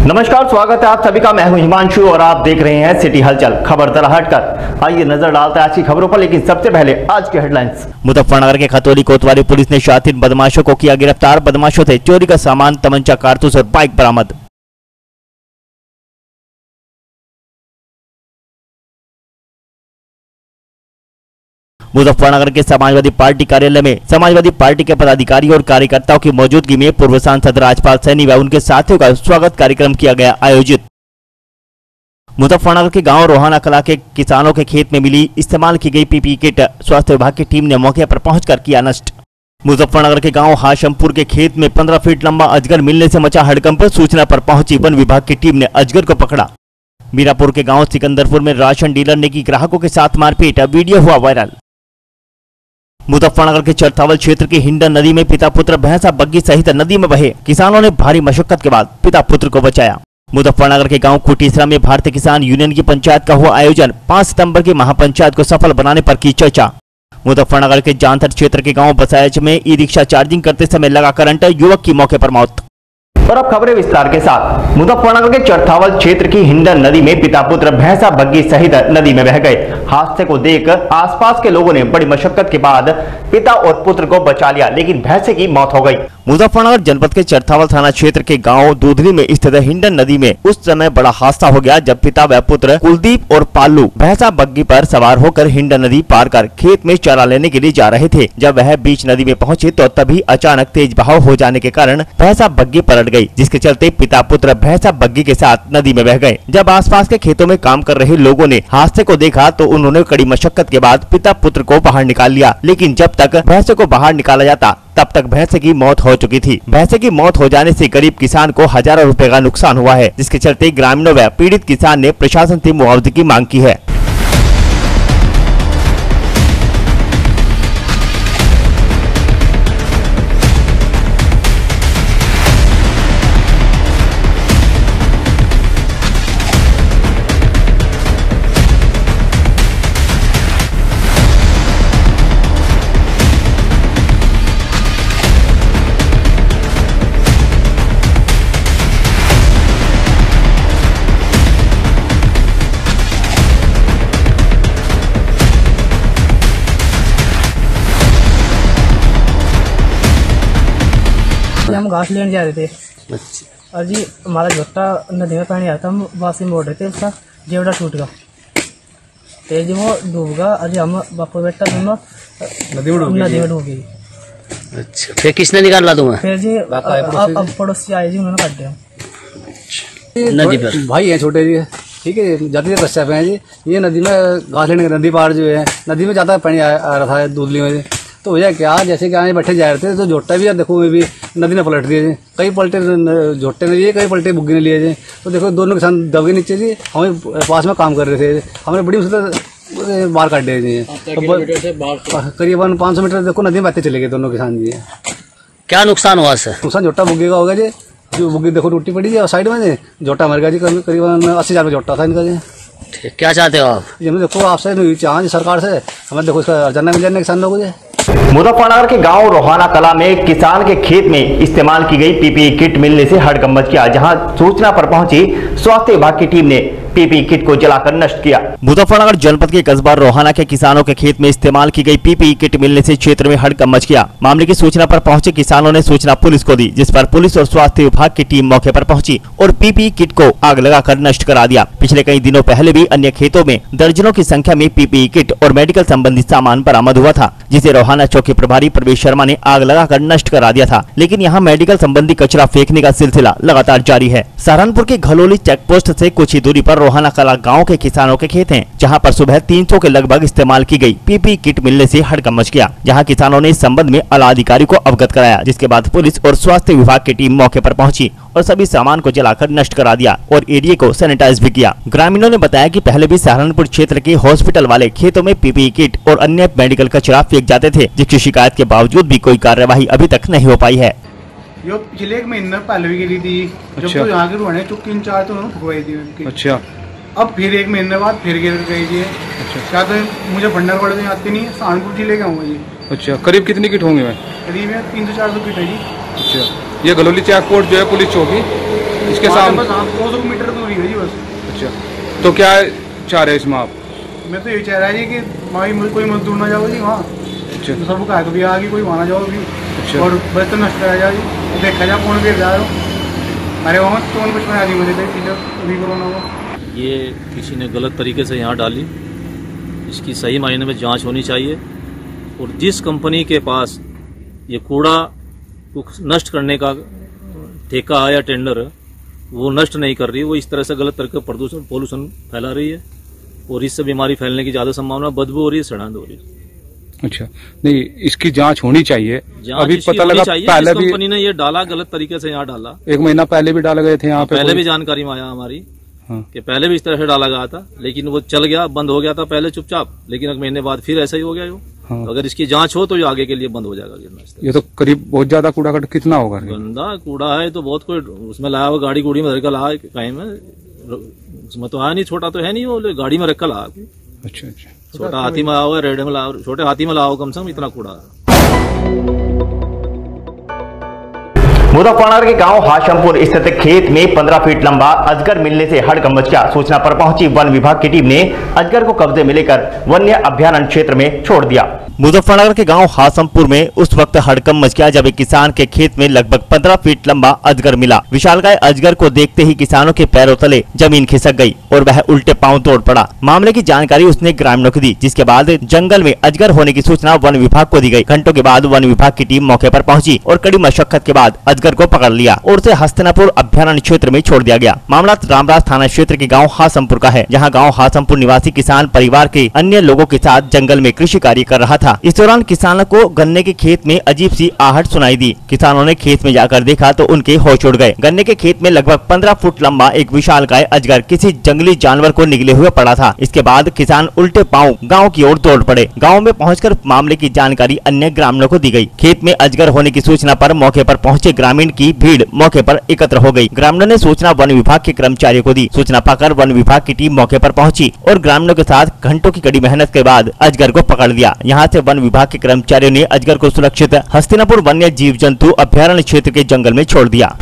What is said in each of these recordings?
नमस्कार, स्वागत है आप सभी का। मैं हूं हिमांशु और आप देख रहे हैं सिटी हलचल। खबर तरह हटकर आइए नजर डालते हैं आज की खबरों पर, लेकिन सबसे पहले आज के हेडलाइंस। मुजफ्फरनगर के खतौली कोतवाली पुलिस ने शातिर बदमाशों को किया गिरफ्तार। बदमाशों से चोरी का सामान, तमंचा, कारतूस और बाइक बरामद। मुजफ्फरनगर के समाजवादी पार्टी कार्यालय में समाजवादी पार्टी के पदाधिकारी और कार्यकर्ताओं की मौजूदगी में पूर्व सांसद राजपाल सैनी व उनके साथियों का स्वागत कार्यक्रम किया गया आयोजित। मुजफ्फरनगर के गांव रोहाना कला के किसानों के खेत में मिली इस्तेमाल की गई पीपीई किट स्वास्थ्य विभाग की टीम ने मौके पर पहुंचकर किया नष्ट। मुजफ्फरनगर के गांव हाशमपुर के खेत में 15 फीट लंबा अजगर मिलने से मचा हड़कंप। सूचना पर पहुंची वन विभाग की टीम ने अजगर को पकड़ा। मीरापुर के गांव सिकंदरपुर में राशन डीलर ने की ग्राहकों के साथ मारपीट, वीडियो हुआ वायरल। मुजफ्फरनगर के चरथावल क्षेत्र की हिंडन नदी में पिता पुत्र भैंसा बग्गी सहित नदी में बहे किसानों ने भारी मशक्कत के बाद पिता पुत्र को बचाया। मुजफ्फरनगर के गांव कुटीसरा में भारतीय किसान यूनियन की पंचायत का हुआ आयोजन। 5 सितंबर की महापंचायत को सफल बनाने पर की चर्चा। मुजफ्फरनगर के जानथर क्षेत्र के गांव बसायच में ई रिक्शा चार्जिंग करते समय लगा करंट, युवक की मौके पर मौत। और अब खबरें विस्तार के साथ। मुजफ्फरनगर के चरथावल क्षेत्र की हिंडन नदी में पिता पुत्र भैंसा बग्गी सहित नदी में बह गए। हादसे को देख आसपास के लोगों ने बड़ी मशक्कत के बाद पिता और पुत्र को बचा लिया, लेकिन भैंसे की मौत हो गई। मुजफ्फरनगर जनपद के चरथावल थाना क्षेत्र के गांव दूधरी में स्थित हिंडन नदी में उस समय बड़ा हादसा हो गया जब पिता व पुत्र कुलदीप और पालू भैंसा बग्गी पर सवार होकर हिंडन नदी पार कर खेत में चारा लेने के लिए जा रहे थे। जब वह बीच नदी में पहुंचे तो तभी अचानक तेज बहाव हो जाने के कारण भैंसा बग्गी पलट गई, जिसके चलते पिता पुत्र भैंसा बग्गी के साथ नदी में बह गए। जब आसपास के खेतों में काम कर रहे लोगों ने हादसे को देखा तो उन्होंने कड़ी मशक्कत के बाद पिता पुत्र को बाहर निकाल लिया, लेकिन जब तक भैंसे को बाहर निकाला जाता तब तक भैंसे की मौत हो चुकी थी। भैंसे की मौत हो जाने से गरीब किसान को हजारों रुपए का नुकसान हुआ है, जिसके चलते ग्रामीणों व पीड़ित किसान ने प्रशासन से मुआवजे की मांग की है। हम घास लेने जा रहे थे और जी हमारा झोटा नदी में पानी आया था। हम वापसी मोड़ रहे थे, उसका जेवड़ा टूट गया, तेज वो डूब गया। अरे हम बापू बेटा दोनों नदी में डूब गई। अच्छा, फिर किसने निकाला तुम्हें? फिर जी अब पड़ोसी आए जी, उन्होंने काट दिया नदी पर। भाई है छोटे जी, ठीक है, जाती है बच्चा पे है जी। ये नदी में घास लेने नदी पार जो है, नदी में ज्यादा पानी आ रहा था दूधली में। तो भैया क्या, जैसे कि आगे बैठे जा रहे थे तो झोटा भी यार देखो भी नदी ने पलट दिए। कई पलटे झोटे ने लिए, कई पलटे बुग्गी ने लिए। तो देखो दोनों किसान दब के नीचे जी, हमें पास में काम कर रहे थे, हमने बड़ी मुश्किल बाहर काट दिए। करीबन 500 मीटर देखो नदी में बहते चले गए दोनों किसान जी। क्या नुकसान हुआ सर? नुकसान झोटा बुग्गी का हो गया जी, जो बुग्गी देखो टूटी पड़ी है और साइड में झोटा मर गया जी। करीबन 80,000 का झोटा था इनका जी। ठीक, क्या चाहते हो आप? जी हमें देखो आपसे चाह सरकार से हमें देखो इसका अर्जना मिल जाने किसान लोगों को। मुजफ्फरनगर के गांव रोहाना कला में किसान के खेत में इस्तेमाल की गई पीपीई किट मिलने से हड़कंप मच गया, जहां सूचना पर पहुंची स्वास्थ्य विभाग की टीम ने पीपीई किट को जलाकर नष्ट किया। मुजफ्फरनगर जनपद के कस्बा रोहाना के किसानों के खेत में इस्तेमाल की गई पीपीई किट मिलने से क्षेत्र में हड़कंप मच गया। मामले की सूचना पर पहुंचे किसानों ने सूचना पुलिस को दी, जिस पर पुलिस और स्वास्थ्य विभाग की टीम मौके पर पहुंची और पीपीई किट को आग लगाकर नष्ट करा दिया। पिछले कई दिनों पहले भी अन्य खेतों में दर्जनों की संख्या में पीपीई किट और मेडिकल संबंधी सामान बरामद हुआ था, जिसे रोहाना चौकी प्रभारी प्रवेश शर्मा ने आग लगाकर नष्ट करा दिया था। लेकिन यहाँ मेडिकल संबंधी कचरा फेंकने का सिलसिला लगातार जारी है। सहारनपुर के घलोली चेक पोस्ट से कुछ ही दूरी पर रोहाना कला गाँव के किसानों के खेत हैं, जहां पर सुबह 300 के लगभग इस्तेमाल की गई पीपीई किट मिलने से हड़कंप मच गया। जहां किसानों ने इस संबंध में आला अधिकारी को अवगत कराया, जिसके बाद पुलिस और स्वास्थ्य विभाग की टीम मौके पर पहुंची और सभी सामान को जलाकर नष्ट करा दिया और एरिया को सैनिटाइज भी किया। ग्रामीणों ने बताया कि पहले भी सहारनपुर क्षेत्र के हॉस्पिटल वाले खेतों में पीपीई किट और अन्य मेडिकल कचरा फेंक जाते थे, जिसकी शिकायत के बावजूद भी कोई कार्यवाही अभी तक नहीं हो पाई है। यो पिछले 1 महीने पहले भी गिरी थी। जब तो यहाँ के रोने चुकी 3-4 तो उन्होंने फुकवाई थी। अच्छा, अब फिर 1 महीने बाद फिर गिर गई थी। अच्छा, क्या तो मुझे भंडार वाले तो आते नहीं है, सहारनपुर जिले का हूँ जी। अच्छा, करीब कितनी किट होंगे? मैं करीब 300-400 किट है जी। अच्छा, ये घलोली चेक पोस्ट जो है पुलिस चौकी इसके वहाँ से सामने? बस 200 मीटर दूरी है जी बस। अच्छा, तो क्या चाह रहे हैं इसमें आप? मैं तो ये चाह रहा है जी कि वहाँ कोई मजदूर ना जाओ जी वहाँ। अच्छा, तो सब कहा भी आगे कोई वहाँ ना जाओ भी। अच्छा। और बस तो नष्ट रह जाए जी, देखा जाए कौन गिर जा रहा हो। अरे वहाँ कौन बचपन आदमी मुझे टीचर अभी कोरोना हुआ। ये किसी ने गलत तरीके से यहाँ डाली, इसकी सही मायने में जांच होनी चाहिए। और जिस कंपनी के पास ये कूड़ा को नष्ट करने का ठेका है या टेंडर है, वो नष्ट नहीं कर रही, वो इस तरह से गलत तरीके प्रदूषण पोल्यूशन फैला रही है और इससे बीमारी फैलने की ज़्यादा संभावना, बदबू हो रही है, सड़ांध हो रही है। अच्छा, नहीं इसकी जांच होनी चाहिए। जांच अभी इसकी पता होनी लगा चाहिए, पहले जिस भी कंपनी ने ये डाला गलत तरीके से यहाँ डाला, 1 महीना पहले भी डाले गए थे यहाँ पे। पहले भी जानकारी में आया हमारी हाँ। कि पहले भी इस तरह से डाला गया था, लेकिन वो चल गया, बंद हो गया था पहले चुपचाप, लेकिन 1 महीने बाद फिर ऐसा ही हो गया। हाँ। तो अगर इसकी जांच हो तो ये आगे के लिए बंद हो जाएगा गिरना। ये तो करीब बहुत ज्यादा कूड़ा कट कितना होगा? गंदा कूड़ा है तो बहुत, कोई उसमें लाया हुआ गाड़ी गुड़ी में रखकर लाया कहीं में, उसमें तो आया नहीं, छोटा तो है नहीं, वो गाड़ी में रखकर लाया। अच्छा अच्छा, छोटा हाथी में लाया हुआ, रेड में लाया, छोटे हाथी में लाया हुआ, कम से कम इतना कूड़ा है। मुजफ्फरनगर के गांव हाशमपुर स्थित खेत में 15 फीट लंबा अजगर मिलने से हड़कंप मच गया। सूचना पर पहुंची वन विभाग की टीम ने अजगर को कब्जे में लेकर वन्य अभयारण्य क्षेत्र में छोड़ दिया। मुजफ्फरनगर के गांव हाशमपुर में उस वक्त हड़कंप मच गया जब एक किसान के खेत में लगभग 15 फीट लंबा अजगर मिला। विशालकाय अजगर को देखते ही किसानों के पैरों तले जमीन खिसक गई और वह उल्टे पांव तोड़ पड़ा। मामले की जानकारी उसने ग्रामीणों को दी, जिसके बाद जंगल में अजगर होने की सूचना वन विभाग को दी गई। घंटों के बाद वन विभाग की टीम मौके पर पहुंची और कड़ी मशक्कत के बाद अजगर को पकड़ लिया और उसे हस्तिनापुर अभयारण्य क्षेत्र में छोड़ दिया गया। मामला रामराज थाना क्षेत्र के गाँव हाशमपुर का है, जहाँ गाँव हाशमपुर निवासी किसान परिवार के अन्य लोगों के साथ जंगल में कृषि कार्य कर रहा था। इस दौरान किसानों को गन्ने के खेत में अजीब सी आहट सुनाई दी। किसानों ने खेत में जाकर देखा तो उनके होश उड़ गए। गन्ने के खेत में लगभग 15 फुट लंबा एक विशालकाय अजगर किसी जंगली जानवर को निगले हुए पड़ा था। इसके बाद किसान उल्टे पांव गांव की ओर दौड़ पड़े। गांव में पहुंचकर मामले की जानकारी अन्य ग्रामीणों को दी गई। खेत में अजगर होने की सूचना पर मौके पर पहुंचे ग्रामीण की भीड़ मौके पर एकत्र हो गई। ग्रामीणों ने सूचना वन विभाग के कर्मचारियों को दी। सूचना पाकर वन विभाग की टीम मौके पर पहुंची और ग्रामीणों के साथ घंटों की कड़ी मेहनत के बाद अजगर को पकड़ लिया। यहाँ से वन विभाग के कर्मचारियों ने अजगर को सुरक्षित हस्तिनापुर वन्य जीव जंतु अभयारण्य क्षेत्र के जंगल में छोड़ दिया।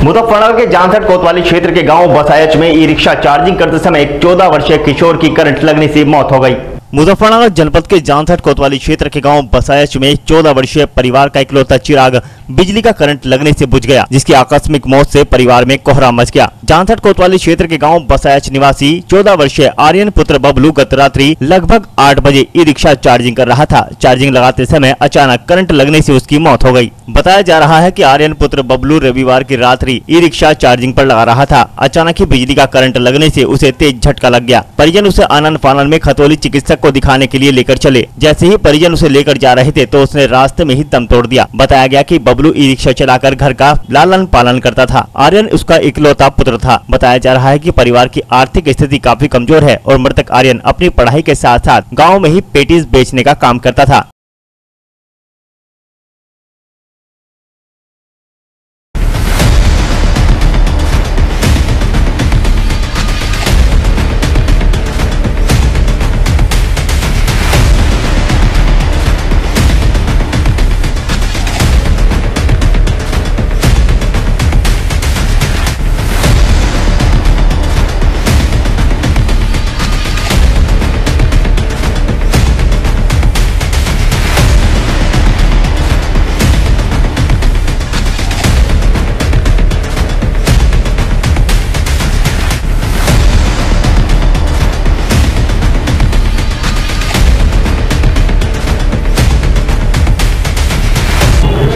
मुजफ्फरनगर के जानसठ कोतवाली क्षेत्र के गांव बसायच में ई रिक्शा चार्जिंग करते समय एक 14 वर्षीय किशोर की करंट लगने से मौत हो गई। मुजफ्फरनगर जनपद के जानसठ कोतवाली क्षेत्र के गांव बसायच में 14 वर्षीय परिवार का इकलौता चिराग बिजली का करंट लगने से बुझ गया, जिसकी आकस्मिक मौत से परिवार में कोहराम मच गया। जानसठ कोतवाली क्षेत्र के गांव बसायच निवासी 14 वर्षीय आर्यन पुत्र बबलू गत रात्रि लगभग 8 बजे ई रिक्शा चार्जिंग कर रहा था। चार्जिंग लगाते समय अचानक करंट लगने से उसकी मौत हो गई। बताया जा रहा है कि आर्यन पुत्र बबलू रविवार की रात्रि ई रिक्शा चार्जिंग पर लगा रहा था। अचानक ही बिजली का करंट लगने से उसे तेज झटका लग गया। परिजन उसे आनंद फानन में खतौली चिकित्सक को दिखाने के लिए लेकर चले। जैसे ही परिजन उसे लेकर जा रहे थे तो उसने रास्ते में ही दम तोड़ दिया। बताया गया कि बबलू ई रिक्शा चलाकर घर का लालन पालन करता था। आर्यन उसका इकलौता पुत्र था। बताया जा रहा है कि परिवार की आर्थिक स्थिति काफी कमजोर है और मृतक आर्यन अपनी पढ़ाई के साथ साथ गाँव में ही पेटीज बेचने का काम करता था।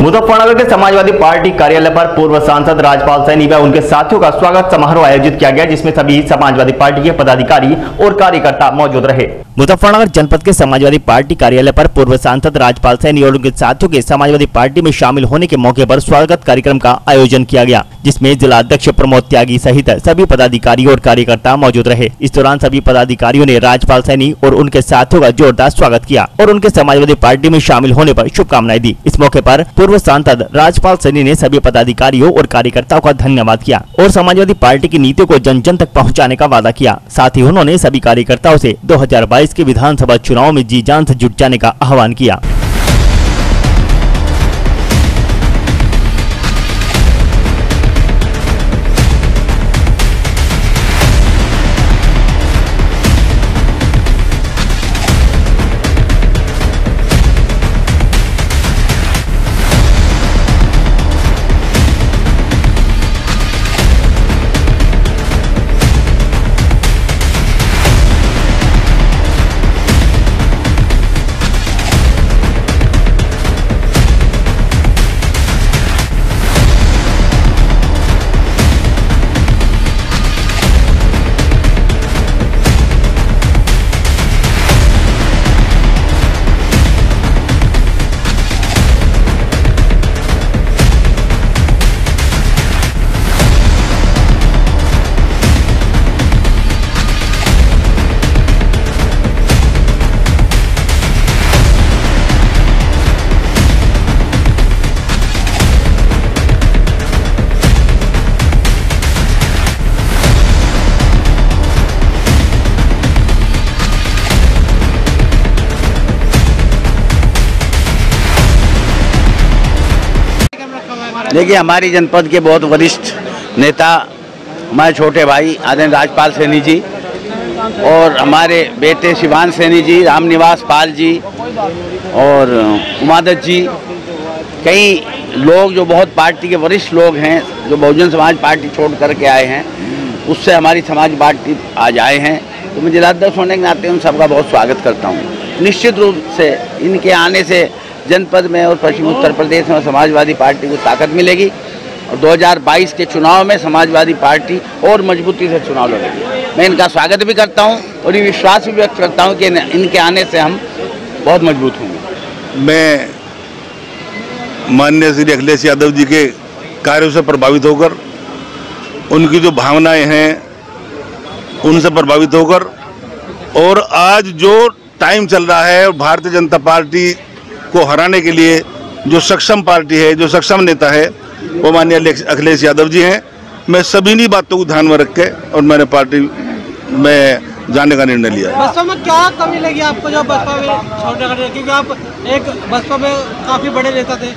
मुजफ्फरनगर के समाजवादी पार्टी कार्यालय पर पूर्व सांसद राजपाल सैनी व उनके साथियों का स्वागत समारोह आयोजित किया गया, जिसमें सभी समाजवादी पार्टी के पदाधिकारी और कार्यकर्ता मौजूद रहे। मुजफ्फरनगर जनपद के समाजवादी पार्टी कार्यालय पर पूर्व सांसद राजपाल सैनी और उनके साथियों के समाजवादी पार्टी में शामिल होने के मौके पर स्वागत कार्यक्रम का आयोजन किया गया, जिसमें जिला अध्यक्ष प्रमोद त्यागी सहित सभी पदाधिकारी और कार्यकर्ता मौजूद रहे। इस दौरान सभी पदाधिकारियों ने राजपाल सैनी और उनके साथियों का जोरदार स्वागत किया और उनके समाजवादी पार्टी में शामिल होने पर शुभकामनाएं दी। इस मौके पर पूर्व सांसद राजपाल सैनी ने सभी पदाधिकारियों और कार्यकर्ताओं का धन्यवाद किया और समाजवादी पार्टी की नीतियों को जन जन तक पहुंचाने का वादा किया। साथ ही उन्होंने सभी कार्यकर्ताओं से 2022 के विधानसभा चुनाव में जी जान से जुट जाने का आह्वान किया। देखिए, हमारी जनपद के बहुत वरिष्ठ नेता हमारे छोटे भाई आदरणीय राजपाल सैनी जी और हमारे बेटे शिवान सैनी जी, रामनिवास पाल जी और उमादत जी, कई लोग जो बहुत पार्टी के वरिष्ठ लोग हैं, जो बहुजन समाज पार्टी छोड़ करके आए हैं, उससे हमारी समाज पार्टी आज आए हैं। तो मैं जिलाध्यक्ष होने के नाते उन सबका बहुत स्वागत करता हूँ। निश्चित रूप से इनके आने से जनपद में और पश्चिम उत्तर प्रदेश में समाजवादी पार्टी को ताकत मिलेगी और 2022 के चुनाव में समाजवादी पार्टी और मजबूती से चुनाव लड़ेगी। मैं इनका स्वागत भी करता हूं और ये विश्वास भी व्यक्त करता हूं कि इनके आने से हम बहुत मजबूत होंगे। मैं माननीय श्री अखिलेश यादव जी के कार्यों से प्रभावित होकर, उनकी जो भावनाएं हैं उनसे प्रभावित होकर, और आज जो टाइम चल रहा है भारतीय जनता पार्टी को हराने के लिए जो सक्षम पार्टी है, जो सक्षम नेता है, वो माननीय अखिलेश यादव जी हैं। मैं सभी नहीं बातों को ध्यान में रख के और मैंने पार्टी में जाने का निर्णय लिया। बसपा में क्या कमी लगी आपको जो बसपा में छोड़ने का, क्योंकि आप एक बसपा में काफी बड़े नेता थे?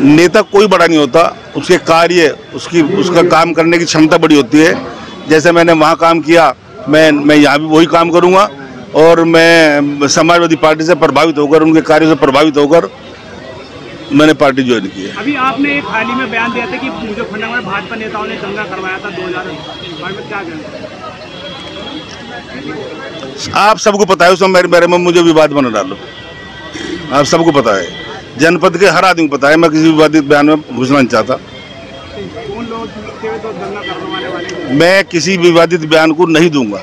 नेता कोई बड़ा नहीं होता, उसके कार्य, उसका काम करने की क्षमता बड़ी होती है। जैसे मैंने वहाँ काम किया, मैं यहाँ भी वही काम करूँगा और मैं समाजवादी पार्टी से प्रभावित होकर, उनके कार्यों से प्रभावित होकर मैंने पार्टी ज्वाइन की है। अभी आपने एक हाल ही में बयान दिया था कि मुजफ्फरनगर में भाजपा नेताओं ने दंगा करवाया था 2000 में, क्या कहें? आप सबको पता है, उसमें मेरे में मुझे विवाद बना डालो। आप सबको पता है, जनपद के हर आदमी को पता है। मैं किसी विवादित बयान में घुसना नहीं चाहता। कौन लोग तो दंगा करवाने वाले? मैं किसी विवादित बयान को नहीं दूंगा।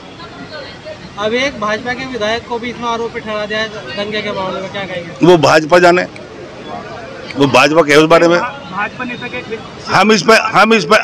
अब एक भाजपा के विधायक को भी इसमें आरोपी ठहरा दिया दंगे के मामले में, क्या कहेंगे? वो भाजपा जाने, वो भाजपा के उस बारे में भाजपा नेता के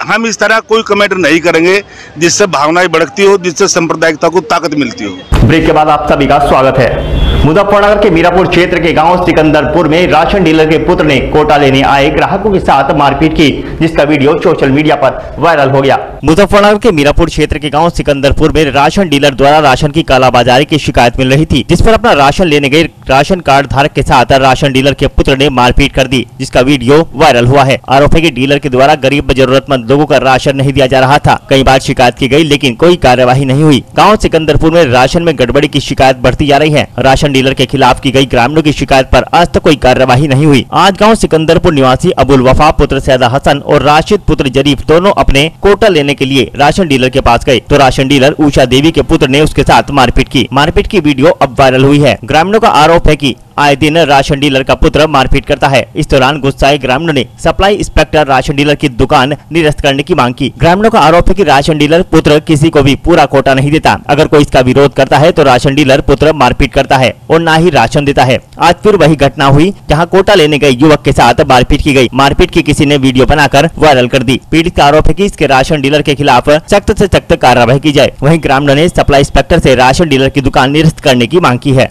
हम इस तरह कोई कमेंट नहीं करेंगे जिससे भावनाएं भड़कती हो, जिससे सांप्रदायिकता को ताकत मिलती हो। ब्रेक के बाद आप सभी का स्वागत है। मुजफ्फरनगर के मीरापुर क्षेत्र के गांव सिकंदरपुर में राशन डीलर के पुत्र ने कोटा लेने आए ग्राहकों के साथ मारपीट की, जिसका वीडियो सोशल मीडिया पर वायरल हो गया। मुजफ्फरनगर के मीरापुर क्षेत्र के गांव सिकंदरपुर में राशन डीलर द्वारा राशन की कालाबाजारी की शिकायत मिल रही थी, जिस पर अपना राशन लेने गए राशन कार्ड धारक के साथ राशन डीलर के पुत्र ने मारपीट कर दी, जिसका वीडियो वायरल हुआ है। आरोप है कि डीलर के द्वारा गरीब जरूरतमंद लोगों का राशन नहीं दिया जा रहा था। कई बार शिकायत की गई लेकिन कोई कार्यवाही नहीं हुई। गाँव सिकंदरपुर में राशन में गड़बड़ी की शिकायत बढ़ती जा रही है। राशन डीलर के खिलाफ की गई ग्रामीणों की शिकायत पर आज तक कोई कार्यवाही नहीं हुई। आज गांव सिकंदरपुर निवासी अबुल वफा पुत्र सैदा हसन और राशिद पुत्र जरीफ दोनों अपने कोटा लेने के लिए राशन डीलर के पास गए तो राशन डीलर उषा देवी के पुत्र ने उसके साथ मारपीट की। मारपीट की वीडियो अब वायरल हुई है। ग्रामीणों का आरोप है कि आए दिन राशन डीलर का पुत्र मारपीट करता है। इस दौरान गुस्साए ग्रामीणों ने सप्लाई इंस्पेक्टर राशन डीलर की दुकान निरस्त करने की मांग की। ग्रामीणों का आरोप है कि राशन डीलर पुत्र किसी को भी पूरा कोटा नहीं देता। अगर कोई इसका विरोध करता है तो राशन डीलर पुत्र मारपीट करता है और न ही राशन देता है। आज फिर वही घटना हुई जहां कोटा लेने गए युवक के साथ मारपीट की गई। मारपीट की किसी ने वीडियो बनाकर वायरल कर दी। पीड़ित का आरोप है कि इसके राशन डीलर के खिलाफ सख्त से सख्त कार्रवाई की जाए। वहीं ग्रामीणों ने सप्लाई इंस्पेक्टर से राशन डीलर की दुकान निरस्त करने की मांग की है।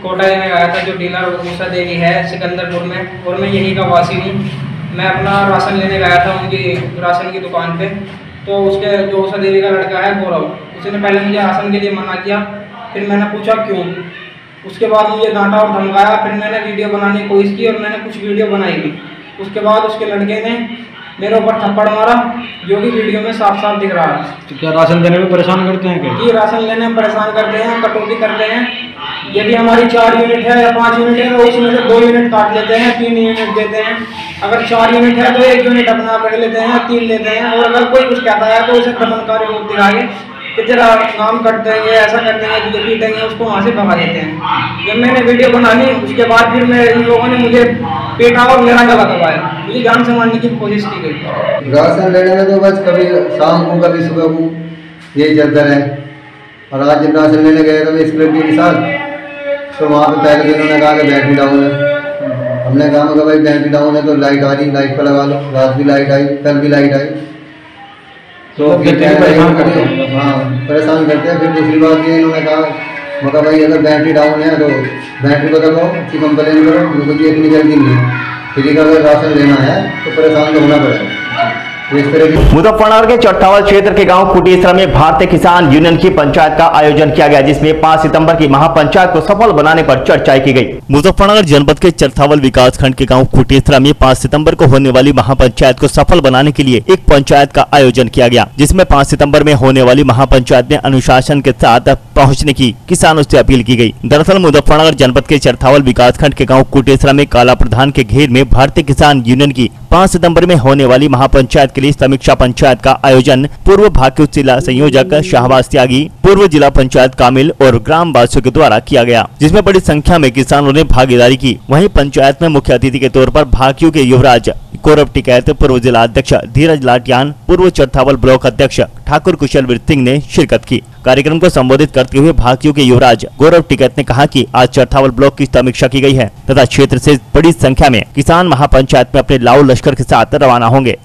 कोटा में आया था जो डीलर मूसा देवी है सिकंदरपुर में, और मैं यहीं का वासी हूँ। मैं अपना राशन लेने गया था उनकी राशन की दुकान पे, तो उसके जो मूसा देवी का लड़का है गौरव, उसने पहले मुझे राशन के लिए मना किया। फिर मैंने पूछा क्यों, उसके बाद मुझे डांटा और धमकाया। फिर मैंने वीडियो बनाने की कोशिश की और मैंने कुछ वीडियो बनाई भी। उसके बाद उसके लड़के ने मेरे ऊपर थप्पड़ मारा, जो कि वीडियो में साफ साफ दिख रहा है। तो क्या राशन देने में परेशान करते हैं क्या? जी, राशन लेने में परेशान करते हैं, कटौती करते हैं। यदि हमारी 4 यूनिट है या 5 यूनिट है तो उसमें से 2 यूनिट काट लेते हैं, 3 यूनिट देते हैं। अगर 4 यूनिट है तो 1 यूनिट अपना रख लेते हैं, 3 लेते हैं। और अगर कोई कुछ कहता है तो उसे दमनकारी रूप दिखाएंगे कि तेरा काम कर देंगे, ऐसा कर देंगे, तुझे पीटेंगे, उसको वहाँ से भगा देते हैं। जब मैंने वीडियो बना ली उसके बाद फिर इन लोगों ने मुझे पीटा और मेरा गला दबाया, मुझे जान से मारने की कोशिश की गई। राशन लेने में तो बस कभी शाम को कभी सुबह को यही चलता है। और आज जब राशन लेने गए तो इस लड़की के साथ, तो वहाँ पे पहले दिन उन्होंने कहा कि बैटरी डाउन है। हमने कहा कि भाई बैटरी डाउन है तो लाइट आ रही, लाइट पर लगा लो। रात भी लाइट आई, कल भी लाइट आई, तो फिर परेशान करते हैं। हाँ, परेशान करते हैं। फिर दूसरी बात ये इन्होंने कहा, मगर भाई अगर बैटरी डाउन है तो बैटरी को दबाओ, उसकी कंप्लेन करो, उनको भी इतनी जल्दी नहीं है। फिर अगर राशन लेना है तो परेशान तो होना पड़ेगा। मुजफ्फरनगर के चट्टावल क्षेत्र के गांव कुटेसरा में भारतीय किसान यूनियन की पंचायत का आयोजन किया गया, जिसमें 5 सितंबर की महापंचायत को सफल बनाने पर चर्चा की गई। मुजफ्फरनगर जनपद के चट्टावल विकास खंड के गांव कुटेसरा में 5 सितंबर को होने वाली महापंचायत को सफल बनाने के लिए एक पंचायत का आयोजन किया गया, जिसमें 5 सितंबर में होने वाली महापंचायत में अनुशासन के साथ पहुँचने की किसानों से अपील की गयी। दरअसल मुजफ्फरनगर जनपद के चट्टावल विकास खंड के गाँव कुटेसरा में काला प्रधान के घेर में भारतीय किसान यूनियन की 5 सितंबर में होने वाली महापंचायत के लिए समीक्षा पंचायत का आयोजन पूर्व भाग्य जिला संयोजक शाहबाज त्यागी, पूर्व जिला पंचायत कामिल और ग्राम वासियों के द्वारा किया गया, जिसमें बड़ी संख्या में किसानों ने भागीदारी की। वहीं पंचायत में मुख्य अतिथि के तौर पर भाकियों के युवराज गौरव टिकैत, पूर्व जिला अध्यक्ष धीरज लाटियान, पूर्व चट्टावल ब्लॉक अध्यक्ष ठाकुर कुशलवीर सिंह ने शिरकत की। कार्यक्रम को संबोधित करते हुए भाकियों के युवराज गौरव टिकैत ने कहा कि आज चट्टावल ब्लॉक की समीक्षा की गई है तथा क्षेत्र से बड़ी संख्या में किसान महापंचायत में अपने लाऊ लश्कर के साथ रवाना होंगे।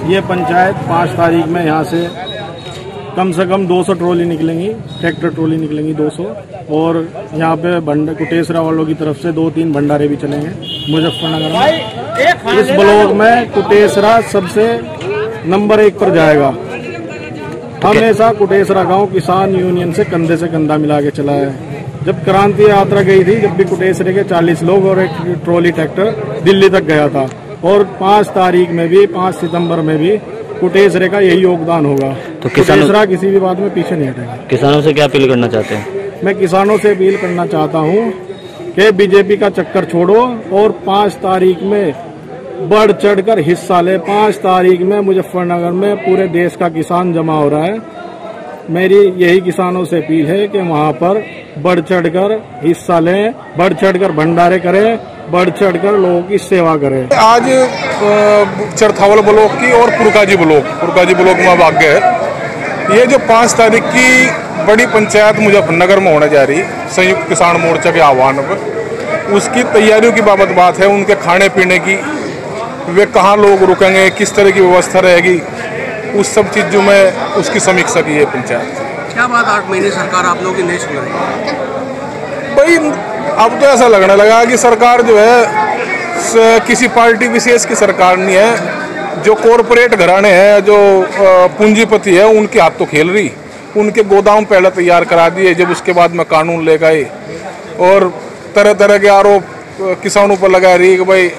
ये पंचायत 5 तारीख में यहाँ से कम 200 ट्रॉली निकलेंगी, ट्रैक्टर ट्रॉली निकलेंगी 200, और यहाँ पे कुटेसरा वालों की तरफ से 2-3 भंडारे भी चलेंगे मुजफ्फरनगर में। इस ब्लॉक में कुटेसरा सबसे नंबर 1 पर जाएगा। हमेशा कुटेसरा गांव किसान यूनियन से कंधा मिला के चला है। जब क्रांति यात्रा गई थी, जब भी कुटेसरे के 40 लोग और एक ट्रॉली ट्रैक्टर दिल्ली तक गया था, और 5 तारीख में भी 5 सितंबर में भी कुटेसरे का यही योगदान होगा। तो कुटेसरा किसी भी बात में पीछे नहीं हटेगा। किसानों से क्या अपील करना चाहते हैं? मैं किसानों से अपील करना चाहता हूँ कि बीजेपी का चक्कर छोड़ो और 5 तारीख में बढ़ चढ़कर हिस्सा ले। 5 तारीख में मुजफ्फरनगर में पूरे देश का किसान जमा हो रहा है। मेरी यही किसानों से अपील है कि वहां पर बढ़ चढ़कर हिस्सा लें, बढ़ चढ़कर भंडारे करें, बढ़ चढ़कर लोगों की सेवा करें। आज चरथावल ब्लॉक की और पुरकाजी ब्लॉक में भाग्य है। ये जो 5 तारीख की बड़ी पंचायत मुजफ्फरनगर में होने जा रही संयुक्त किसान मोर्चा के आह्वान पर, उसकी तैयारियों की बाबत बात है। उनके खाने पीने की, वे कहाँ लोग रुकेंगे, किस तरह की व्यवस्था रहेगी, उस सब चीज़ों में उसकी समीक्षा की है पंचायत। क्या बात 8 महीने सरकार आप लोगों की नहीं सुन रही? भाई अब तो ऐसा लगने लगा कि सरकार जो है किसी पार्टी विशेष की सरकार नहीं है। जो कॉरपोरेट घराने हैं, जो पूंजीपति है, उनके हाथ तो खेल रही। उनके गोदाम पहले तैयार करा दिए, जब उसके बाद में कानून ले गए और तरह तरह के आरोप किसानों पर लगा रही कि भाई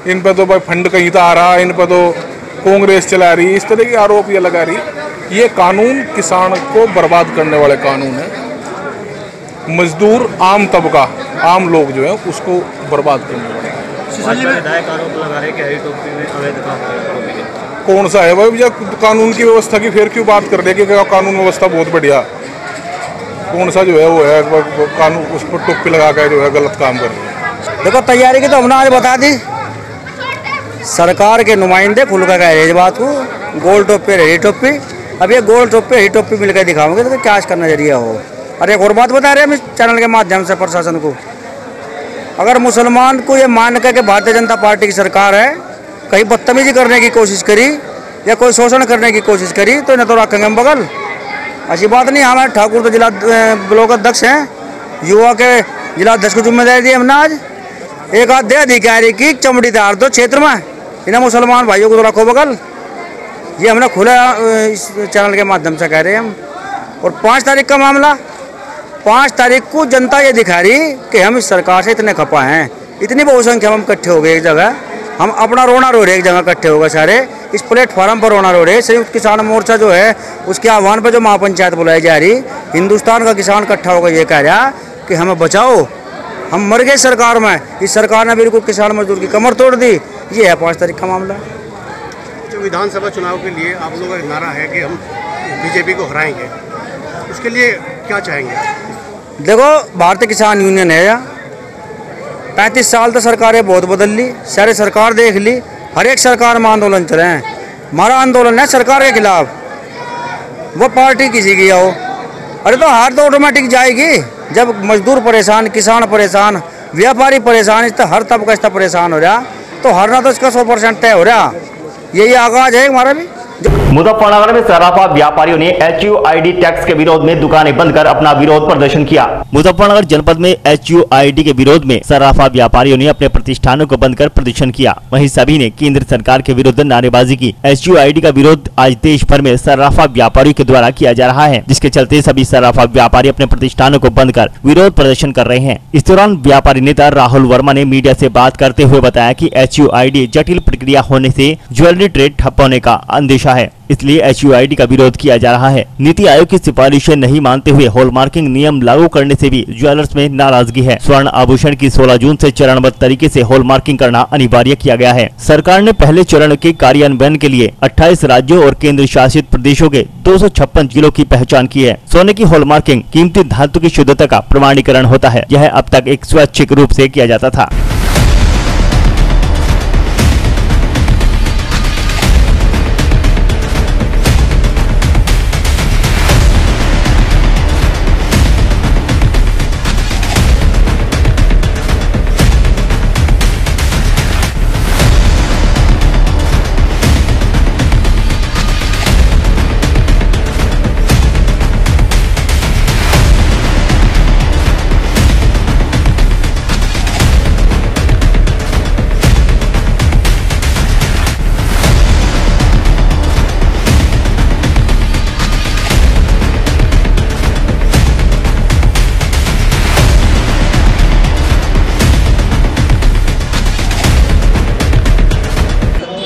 इन पर तो भाई फंड कहीं तो आ रहा, इन पर तो कांग्रेस चला रही। इस तरह के आरोप ये लगा रही। ये कानून किसान को बर्बाद करने वाले कानून है। मजदूर, आम तबका, आम लोग जो है उसको बर्बाद करने वाले। विधायक आरोप लगा रहे कि हेलीकॉप्टर में अवैध काम कौन सा है भाई? जब कानून की व्यवस्था की फिर क्यों बात कर रहे कि कानून व्यवस्था बहुत बढ़िया, कौन सा जो है वो है कानून उस पर टोपी लगा कर जो है गलत काम कर रहे हैं। देखो तैयारी की तो हमने आज बता दी। सरकार के नुमाइंदे खुल कर कह रहे इस बात को, गोल टोपी रेडी टोपी। अब ये गोल टोपी रेडी टोपी मिलकर दिखाओगे तो क्या इसका नजरिया हो। और एक और बात बता रहे हैं हम इस चैनल के माध्यम से प्रशासन को, अगर मुसलमान को ये मान कर के भारतीय जनता पार्टी की सरकार है, कहीं बदतमीजी करने की कोशिश करी या कोई शोषण करने की कोशिश करी तो न तो रखेंगे हम बगल। ऐसी बात नहीं। हमारे ठाकुर तो जिला ब्लॉक अध्यक्ष हैं, युवा के जिला अध्यक्ष को जिम्मेदारी दी हमने। आज एक आधे अधिकारी की चमड़ी तार दो क्षेत्र में, इन्हें मुसलमान भाइयों को तो रखो बगल। ये हमने खुला इस चैनल के माध्यम से कह रहे हैं हम। और 5 तारीख का मामला, 5 तारीख को जनता ये दिखा रही कि हम इस सरकार से इतने खपा हैं, इतनी बहुसंख्या हम इकट्ठे हो गए एक जगह, हम अपना रोना रो रहे एक जगह इकट्ठे हो गए सारे, इस प्लेटफॉर्म पर रोना रो रहे। संयुक्त किसान मोर्चा जो है उसके आह्वान पर जो महापंचायत बुलाई जा रही, हिंदुस्तान का किसान इकट्ठा होकर ये कह रहा कि हमें बचाओ, हम मर गए सरकार में। इस सरकार ने बिल्कुल किसान मजदूर की कमर तोड़ दी। ये है 5 तारीख का मामला। जो विधानसभा चुनाव के लिए आप लोगों का नारा है कि हम बीजेपी को हराएंगे, उसके लिए क्या चाहेंगे? देखो भारतीय किसान यूनियन है, 35 साल तो सरकारें बहुत बदल ली, सारी सरकार देख ली, हर एक सरकार में आंदोलन चले हैं। हमारा आंदोलन है सरकार के खिलाफ, वो पार्टी किसी की हो। अरे तो हार तो ऑटोमेटिक जाएगी जब मजदूर परेशान, किसान परेशान, व्यापारी परेशान, इस हर तबका इसका परेशान हो रहा, तो हारना तो इसका 100% तय हो रहा। यही आगाज है हमारा भी। मुजफ्फरनगर में सराफा व्यापारियों ने HUID टैक्स के विरोध में दुकानें बंद कर अपना विरोध प्रदर्शन किया। मुजफ्फरनगर जनपद में HUID के विरोध में सराफा व्यापारियों ने अपने प्रतिष्ठानों को बंद कर प्रदर्शन किया। वहीं सभी ने केंद्र सरकार के विरुद्ध नारेबाजी की। HUID का विरोध आज देश भर में सराफा व्यापारियों के द्वारा किया जा रहा है, जिसके चलते सभी सराफा व्यापारी अपने प्रतिष्ठानों को बंद कर विरोध प्रदर्शन कर रहे हैं। इस दौरान व्यापारी नेता राहुल वर्मा ने मीडिया से बात करते हुए बताया कि HUID जटिल प्रक्रिया होने से ज्वेलरी ट्रेड ठप होने का अंदेशा है, इसलिए HUID का विरोध किया जा रहा है। नीति आयोग की सिफारिशें नहीं मानते हुए हॉलमार्किंग नियम लागू करने से भी ज्वेलर्स में नाराजगी है। स्वर्ण आभूषण की 16 जून से चरणबद्ध तरीके से हॉलमार्किंग करना अनिवार्य किया गया है। सरकार ने पहले चरण के कार्यान्वयन के लिए 28 राज्यों और केंद्र शासित प्रदेशों के 256 जिलों की पहचान की है। सोने की हॉलमार्किंग कीमती धातु की शुद्धता का प्रमाणीकरण होता है। यह अब तक एक स्वैच्छिक रूप से किया जाता था।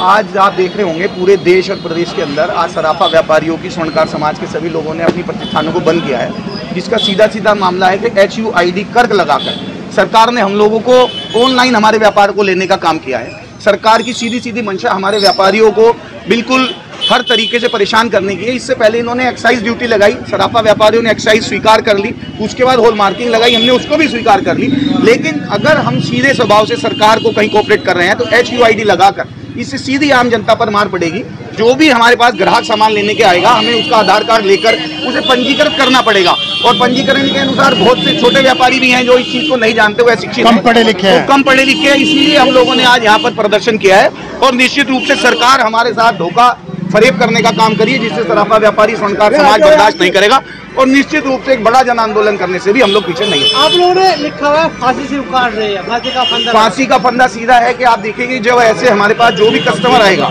आज आप देख रहे होंगे पूरे देश और प्रदेश के अंदर आज सराफा व्यापारियों की, स्वर्णकार समाज के सभी लोगों ने अपनी प्रतिष्ठानों को बंद किया है, जिसका सीधा सीधा मामला है कि HUID कर्क लगाकर सरकार ने हम लोगों को ऑनलाइन हमारे व्यापार को लेने का काम किया है। सरकार की सीधी सीधी मंशा हमारे व्यापारियों को बिल्कुल हर तरीके से परेशान करने की है। इससे पहले इन्होंने एक्साइज ड्यूटी लगाई, सराफा व्यापारियों ने एक्साइज स्वीकार कर ली, उसके बाद हॉल मार्किंग लगाई, हमने उसको भी स्वीकार कर ली। लेकिन अगर हम सीधे स्वभाव से सरकार को कहीं कोऑपरेट कर रहे हैं तो HUID लगाकर इससे सीधी आम जनता पर मार पड़ेगी। जो भी हमारे पास ग्राहक सामान लेने के आएगा, हमें उसका आधार कार्ड लेकर उसे पंजीकृत करना पड़ेगा। और पंजीकरण के अनुसार बहुत से छोटे व्यापारी भी हैं जो इस चीज को नहीं जानते हुए शिक्षित कम पढ़े लिखे हैं, कम पढ़े लिखे हैं। इसीलिए हम लोगों ने आज यहाँ पर प्रदर्शन किया है और निश्चित रूप से सरकार हमारे साथ धोखा फरेब करने का काम करिए, जिससे सराफा व्यापारी स्वर्णकार समाज बर्दाश्त नहीं करेगा और निश्चित रूप से एक बड़ा जन आंदोलन करने से भी हम लोग पीछे नहीं हैं। आप लोगों ने लिखा हुआ है फांसी से उखाड़ रहे हैं, फांसी का फंदा सीधा है कि आप देखेंगे जब ऐसे हमारे पास जो भी कस्टमर आएगा,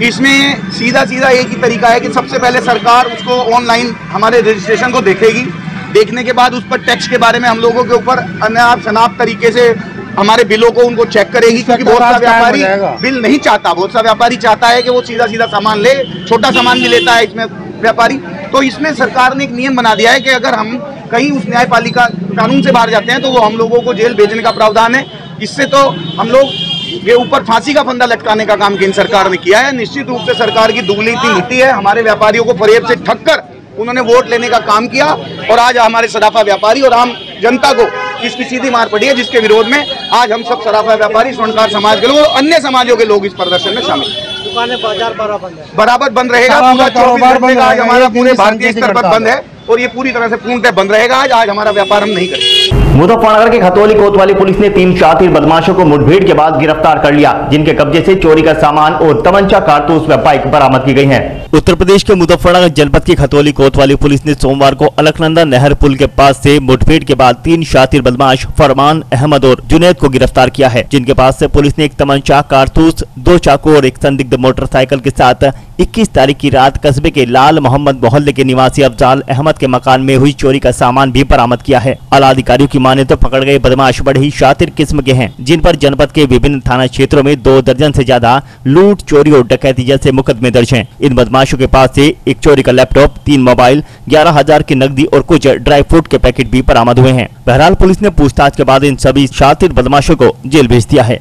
इसमें सीधा सीधा एक ही तरीका है कि सबसे पहले सरकार उसको ऑनलाइन हमारे रजिस्ट्रेशन को देखेगी। देखने के बाद उस पर टैक्स के बारे में हम लोगों के ऊपर अनाप शनाप तरीके से हमारे बिलों को उनको चेक करेगी, क्योंकि बहुत सा व्यापारी बिल नहीं चाहता, बहुत सा व्यापारी चाहता है कि वो सीधा सीधा सामान ले, छोटा सामान भी लेता है इसमें व्यापारी। तो इसमें सरकार ने एक नियम बना दिया है कि अगर हम कहीं उस न्यायपालिका कानून से बाहर जाते हैं तो वो हम लोगों को जेल भेजने का प्रावधान है। इससे तो हम लोग के ऊपर फांसी का फंदा लटकाने का काम केंद्र सरकार ने किया है। निश्चित रूप से सरकार की दुगली नीति है। हमारे व्यापारियों को फरेब से ठग कर उन्होंने वोट लेने का काम किया और आज हमारे सराफा व्यापारी और आम जनता को इसकी सीधी मार पड़ी है, जिसके विरोध में आज हम सब सराफा व्यापारी, स्वर्णकार समाज के लोग और अन्य समाजों के लोग इस प्रदर्शन में शामिल हैं। दुकानें बाजार बराबर बंद रहेगा, पूरा 24 घंटे का आज हमारा पूरे भारतीय स्तर पर बंद है और ये पूरी तरह से पूर्णतः बंद रहेगा। आज हमारा व्यापार हम नहीं करेंगे। मुजफ्फरनगर के खतौली कोतवाली पुलिस ने 3 शातिर बदमाशों को मुठभेड़ के बाद गिरफ्तार कर लिया, जिनके कब्जे से चोरी का सामान और तमंचा, कारतूस व बाइक बरामद की गई है। उत्तर प्रदेश के मुजफ्फरनगर जनपद की खतौली कोतवाली पुलिस ने सोमवार को अलकनंदा नहर पुल के पास से मुठभेड़ के बाद 3 शातिर बदमाश फरमान, अहमद और जुनैद को गिरफ्तार किया है, जिनके पास से पुलिस ने एक तमंचा, कारतूस, 2 चाकू और एक संदिग्ध मोटरसाइकिल के साथ 21 तारीख की रात कस्बे के लाल मोहम्मद मोहल्ले के निवासी अफजाल अहमद के मकान में हुई चोरी का सामान भी बरामद किया है। आला अधिकारियों की माने तो पकड़ गए बदमाश बड़े ही शातिर किस्म के हैं, जिन पर जनपद के विभिन्न थाना क्षेत्रों में 2 दर्जन से ज्यादा लूट, चोरी और डकैती जैसे मुकदमे दर्ज हैं। इन बदमाशों के पास से एक चोरी का लैपटॉप, 3 मोबाइल, 11,000 की नकदी और कुछ ड्राई फ्रूट के पैकेट भी बरामद हुए हैं। बहरहाल पुलिस ने पूछताछ के बाद इन सभी शातिर बदमाशों को जेल भेज दिया है।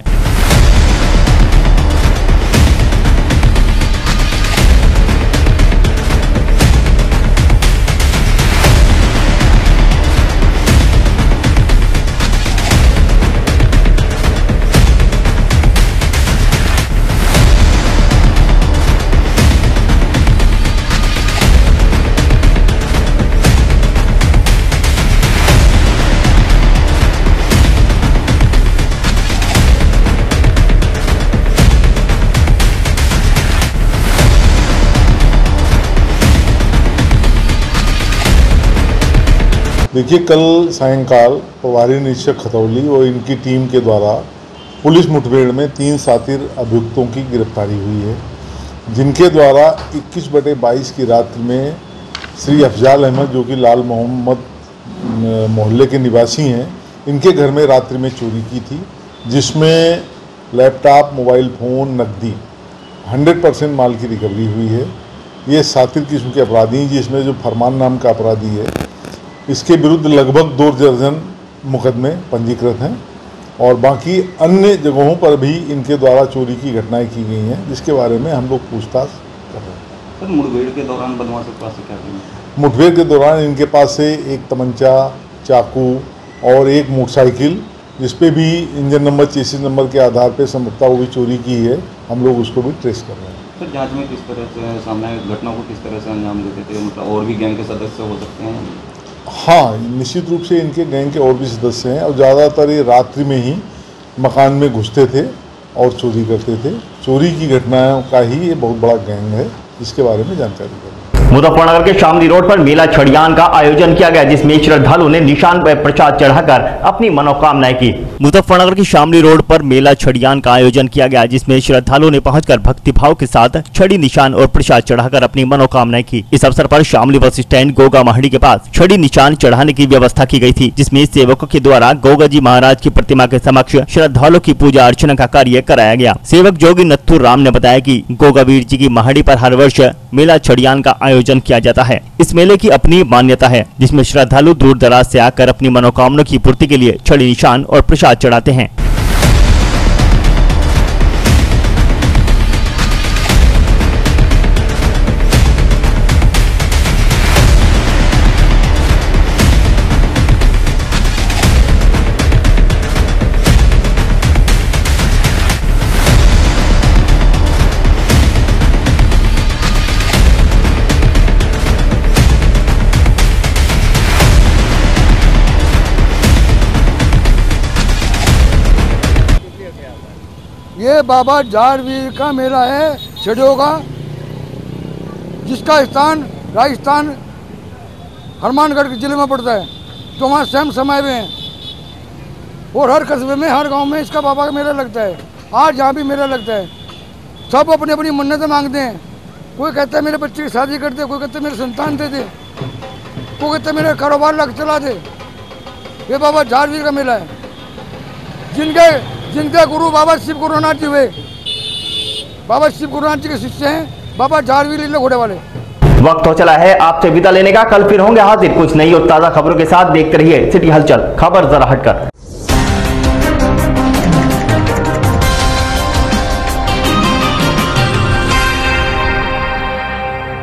देखिए, कल सायंकाल प्रभारी निरीक्षक खतौली और इनकी टीम के द्वारा पुलिस मुठभेड़ में 3 शातिर अभियुक्तों की गिरफ्तारी हुई है, जिनके द्वारा 21/22 की रात्रि में श्री अफजाल अहमद, जो कि लाल मोहम्मद मोहल्ले के निवासी हैं, इनके घर में रात्रि में चोरी की थी, जिसमें लैपटॉप, मोबाइल फ़ोन, नकदी 100% माल की रिकवरी हुई है। ये शातिर किस्म के अपराधी हैं, जिसमें जो फरमान नाम का अपराधी है, इसके विरुद्ध लगभग 2 दर्जन मुकदमे पंजीकृत हैं और बाकी अन्य जगहों पर भी इनके द्वारा चोरी की घटनाएं की गई हैं, जिसके बारे में हम लोग पूछताछ कर रहे हैं। सर, मुठभेड़ के दौरान बदमाशों के पास से क्या किया? मुठभेड़ के दौरान इनके पास से एक तमंचा, चाकू और एक मोटरसाइकिल, जिस पे भी इंजन नंबर, चेसिस नंबर के आधार पर संभवतः वो भी चोरी की है, हम लोग उसको भी ट्रेस कर रहे हैं। सर, जाँच में किस तरह से सामने घटना को किस तरह से अंजाम देते थे? मतलब और भी गैंग के सदस्य हो सकते हैं? हाँ, निश्चित रूप से इनके गैंग के और भी सदस्य हैं और ज़्यादातर ये रात्रि में ही मकान में घुसते थे और चोरी करते थे। चोरी की घटनाओं का ही ये बहुत बड़ा गैंग है, जिसके बारे में जानकारी दें। मुजफ्फरनगर के शामली रोड पर मेला छड़ियान का आयोजन किया गया, जिसमें श्रद्धालुओं ने निशान पर प्रसाद चढ़ाकर अपनी मनोकामनाएं की। मुजफ्फरनगर की शामली रोड पर मेला छड़ियान का आयोजन किया गया, जिसमें श्रद्धालुओं ने पहुंचकर भक्तिभाव के साथ छड़ी, निशान और प्रसाद चढ़ाकर अपनी मनोकामनाएं की। इस अवसर पर शामली बस स्टैंड गोगा महड़ी के पास छड़ी, निशान चढ़ाने की व्यवस्था की गई थी, जिसमें सेवकों के द्वारा गोगा जी महाराज की प्रतिमा के समक्ष श्रद्धालुओं की पूजा अर्चना का कार्य कराया गया। सेवक जोगी नत्थू राम ने बताया कि गोगा वीर जी की महड़ी पर हर वर्ष मेला छड़ियान का आयोजन आयोजन किया जाता है। इस मेले की अपनी मान्यता है, जिसमें श्रद्धालु दूर दराज से आकर अपनी मनोकामना की पूर्ति के लिए छड़ी निशान और प्रसाद चढ़ाते हैं। ये बाबा जारवीर का मेला है छड़ियों का, जिसका स्थान राजस्थान हनुमानगढ़ जिले में पड़ता है, जो वहाँ स्वयं समय में है। और हर कस्बे में, हर गांव में इसका बाबा का मेला लगता है। आज यहाँ भी मेला लगता है। सब अपनी अपनी मन्नतें मांगते हैं। कोई कहता है मेरे बच्चे की शादी कर दे, कोई कहता है मेरे संतान दे दे, कोई कहता है मेरा कारोबार लग चला दे। ये बाबा जारवीर का मेला है। जिनके गुरु बाबा शिव गुरुनाथ जी हुए, बाबा शिव गुरुनाथ जी के शिष्य हैं बाबा जारवीर लीला घोड़े वाले। वक्त हो चला है आपसे विदा लेने का। कल फिर होंगे हाजिर कुछ नई और ताजा खबरों के साथ। देखते रहिए सिटी हलचल, खबर जरा हटकर।